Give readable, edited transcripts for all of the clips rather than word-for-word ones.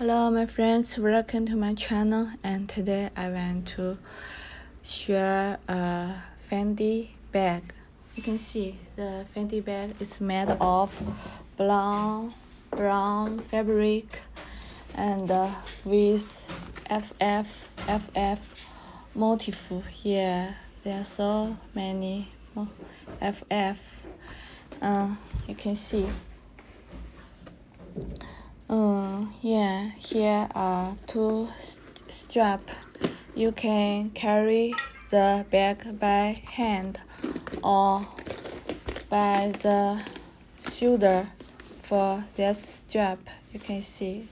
Hello my friends, welcome to my channel, and today I want to share a Fendi bag. You can see the Fendi bag is made of brown fabric and with FF motif. Here there are so many FF. You can see. Yeah, here are two straps. You can carry the bag by hand or by the shoulder for this strap. You can see.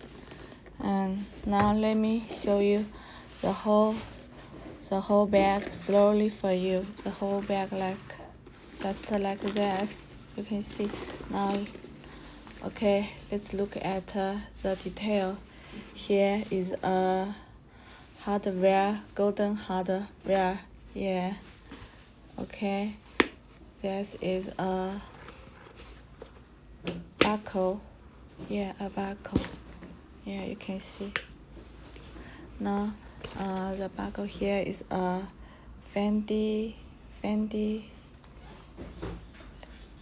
And now let me show you the whole bag slowly for you. The whole bag just like this. You can see now. Okay, let's look at the detail. Here is a hardware, golden hardware. Yeah. Okay. This is a buckle. Yeah, a buckle. Yeah, you can see. Now, the buckle here is a Fendi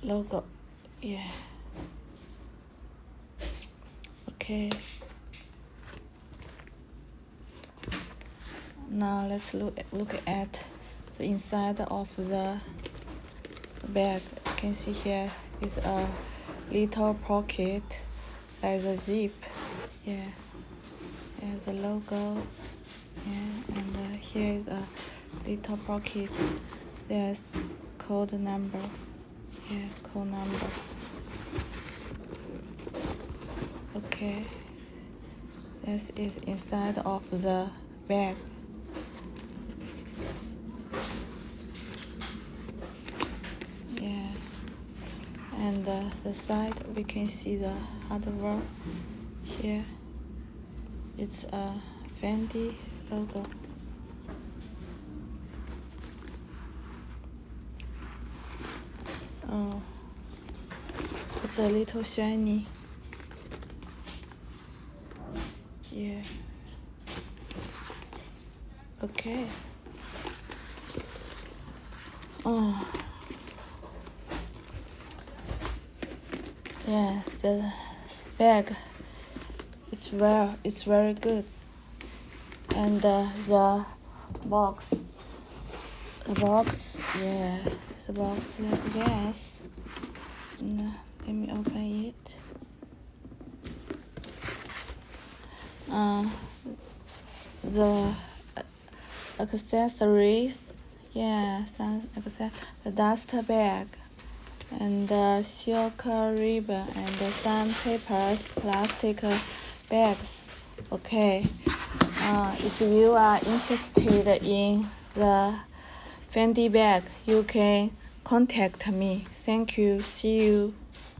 logo. Yeah. Okay. Now let's look at the inside of the bag. You can see here is a little pocket by the zip. Yeah. There's the logos. Yeah, and here is a little pocket. There's code number. Yeah, code number. Okay, this is inside of the bag. Yeah, and the side we can see the hardware. Here, it's a Fendi logo. Oh, it's a little shiny. Yeah. Okay. Oh. Yeah, the bag. It's very good. And the box. Yeah, the box like this. And, let me open it. The accessories, yeah, the dust bag, and the silk ribbon, and some papers, plastic bags. Okay, if you are interested in the Fendi bag, you can contact me. Thank you. See you.